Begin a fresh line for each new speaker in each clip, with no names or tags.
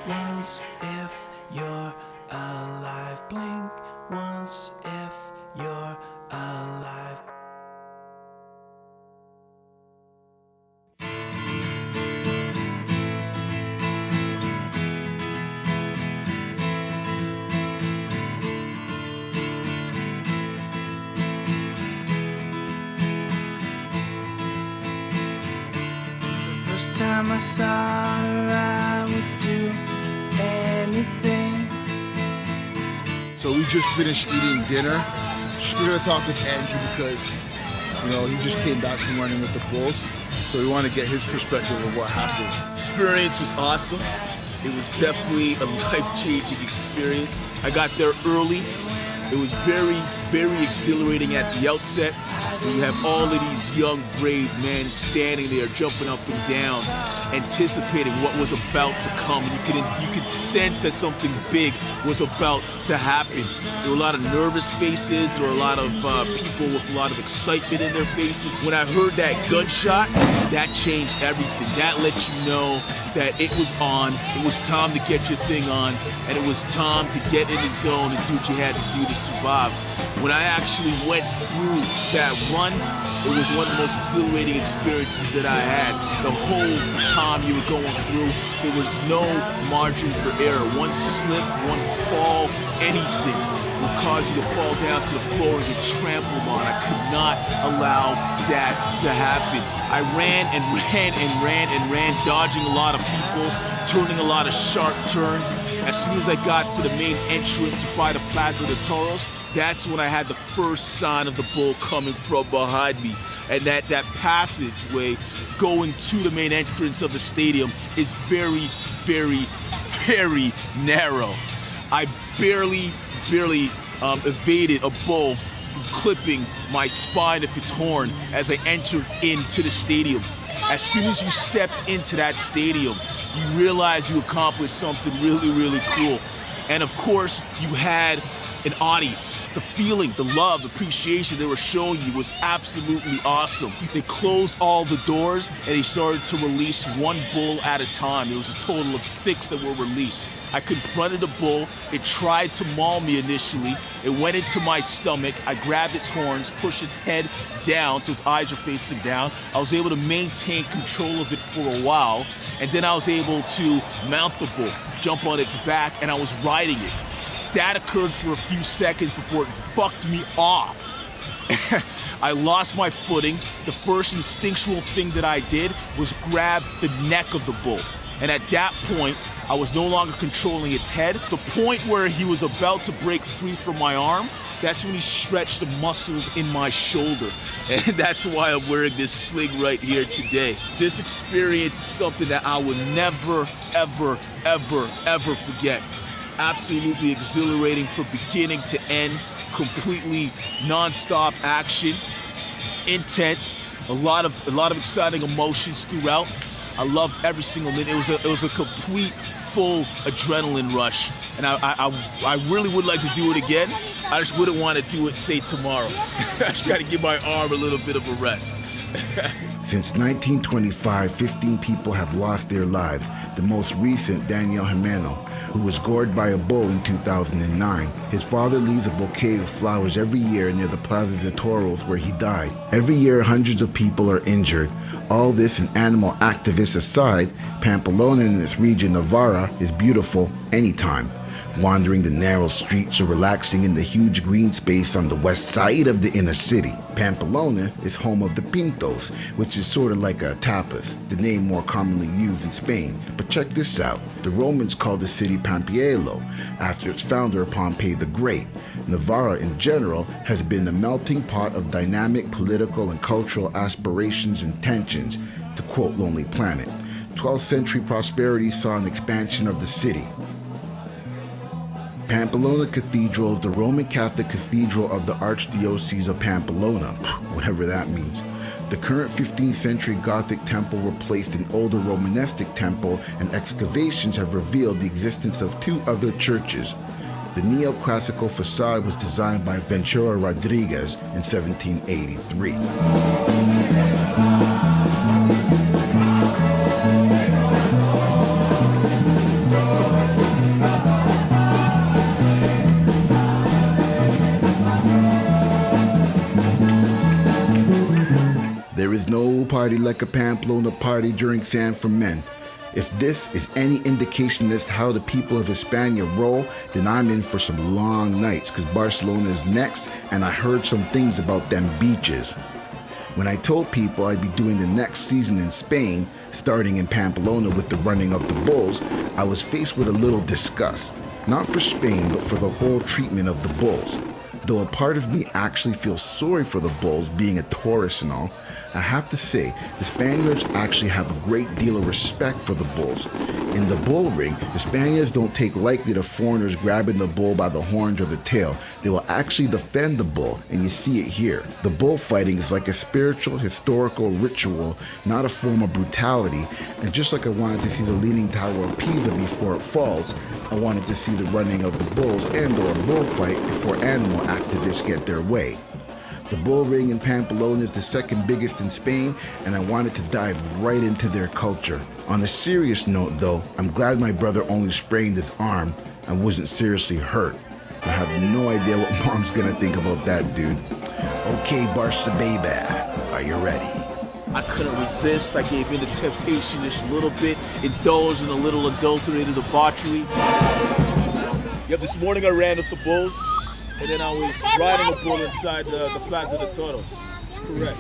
once if you're alive. Blink once if you're alive. First time I saw her, I would do anything.
So we just finished eating dinner. Just gonna talk with Andrew because, you know, he just came back from running with the Bulls. So we want to get his perspective of what happened.
Experience was awesome. It was definitely a life-changing experience. I got there early. It was very, very exhilarating at the outset. You have all of these young, brave men standing there, jumping up and down, anticipating what was about to come. You could sense that something big was about to happen. There were a lot of nervous faces. There were a lot of people with a lot of excitement in their faces. When I heard that gunshot, that changed everything. That let you know that it was on. It was time to get your thing on, and it was time to get in the zone and do what you had to do to survive. When I actually went through that run, it was one of the most exhilarating experiences that I had. The whole time you were going through, there was no margin for error. One slip, one fall, anything will cause you to fall down to the floor and get trampled on. I could not allow that to happen. I ran and ran and ran and ran, dodging a lot of people, turning a lot of sharp turns. As soon as I got to the main entrance by the Plaza de Toros, that's when I had the first sign of the bull coming from behind me. And that passageway going to the main entrance of the stadium is very, very, very narrow. I barely evaded a bull from clipping my spine of its horn as I entered into the stadium. As soon as you stepped into that stadium, you realize you accomplished something really, really cool. And of course, you had an audience. The feeling, the love, the appreciation they were showing you was absolutely awesome. They closed all the doors and they started to release one bull at a time. There was a total of 6 that were released. I confronted the bull. It tried to maul me initially. It went into my stomach. I grabbed its horns, pushed its head down so its eyes were facing down. I was able to maintain control of it for a while, and then I was able to mount the bull, jump on its back, and I was riding it. That occurred for a few seconds before it bucked me off. I lost my footing. The first instinctual thing that I did was grab the neck of the bull. And at that point, I was no longer controlling its head. The point where he was about to break free from my arm, that's when he stretched the muscles in my shoulder. And that's why I'm wearing this sling right here today. This experience is something that I will never, ever, ever, ever forget. Absolutely exhilarating from beginning to end, completely non-stop action, intense, a lot of exciting emotions throughout. I loved every single minute. It was a complete, full adrenaline rush, and I really would like to do it again. I just wouldn't want to do it, say, tomorrow. I just got to give my arm a little bit of a rest.
Since 1925, 15 people have lost their lives. The most recent, Daniel Jimeno, who was gored by a bull in 2009. His father leaves a bouquet of flowers every year near the Plaza de Toros where he died. Every year, hundreds of people are injured. All this and animal activists aside, Pamplona in this region, Navarra, is beautiful anytime. Wandering the narrow streets or relaxing in the huge green space on the west side of the inner city. Pamplona is home of the Pintos, which is sort of like a tapas, the name more commonly used in Spain. But check this out. The Romans called the city Pampielo, after its founder Pompey the Great. Navarra in general has been the melting pot of dynamic political and cultural aspirations and tensions, to quote Lonely Planet. 12th century prosperity saw an expansion of the city. Pamplona Cathedral is the Roman Catholic cathedral of the Archdiocese of Pamplona, whatever that means. The current 15th century Gothic temple replaced an older Romanesque temple, and excavations have revealed the existence of 2 other churches. The neoclassical facade was designed by Ventura Rodriguez in 1783. party like a Pamplona party during San Fermin. If this is any indication as to how the people of Hispania roll, then I'm in for some long nights, because Barcelona is next, and I heard some things about them beaches. When I told people I'd be doing the next season in Spain, starting in Pamplona with the running of the bulls, I was faced with a little disgust. Not for Spain, but for the whole treatment of the bulls. Though a part of me actually feels sorry for the bulls, being a tourist and all, I have to say, the Spaniards actually have a great deal of respect for the bulls. In the bull ring, the Spaniards don't take lightly to foreigners grabbing the bull by the horns or the tail. They will actually defend the bull, and you see it here. The bullfighting is like a spiritual, historical ritual, not a form of brutality. And just like I wanted to see the Leaning Tower of Pisa before it falls, I wanted to see the running of the bulls and/or a bullfight before animal activists get their way. The bull ring in Pamplona is the second biggest in Spain, and I wanted to dive right into their culture. On a serious note though, I'm glad my brother only sprained his arm and wasn't seriously hurt. I have no idea what mom's gonna think about that, dude. Okay, Barca baby, are you ready?
I couldn't resist. I gave in to temptation just a little bit, indulged in a little adulterated debauchery. Yep, this morning I ran with the bulls, and then I was riding the bull inside the Plaza de Toros. That's correct.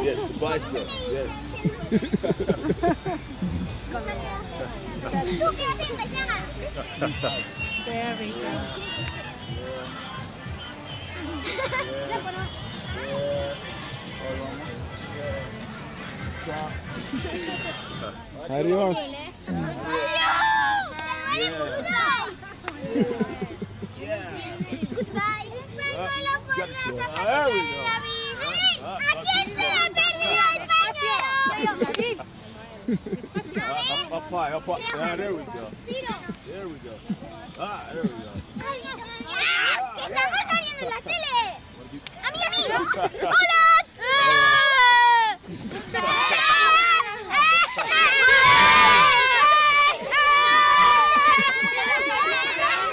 Yes, the biceps, yes.
There we go.
Adios.
There we go. Up high, up high. Ah, there we go. There we go. Ah, there we go.
¡Que estamos saliendo en la tele! ¡A mí! ¡Hola!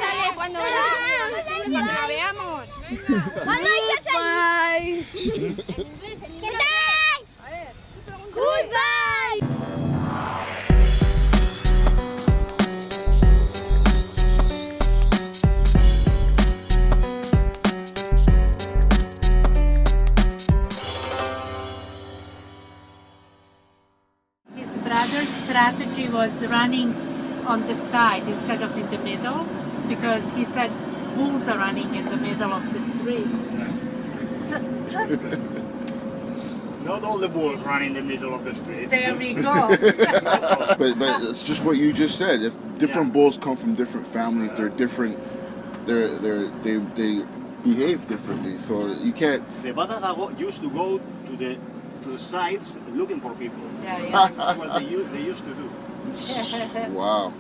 Dale, cuando la veamos.
¿Cuándo hay
Bye.
¿Qué tal? Goodbye.
His brother's strategy was running on the side instead of in the middle, because he said bulls are running in the middle of the street.
Not all the bulls run in the middle of the street.
There we go.
But it's just what you just said. If different bulls come from different families, they're different. They behave differently. So you can't.
The Badaga used to go to the sides looking for people.
Yeah, yeah.
That's what they used to do.
Wow.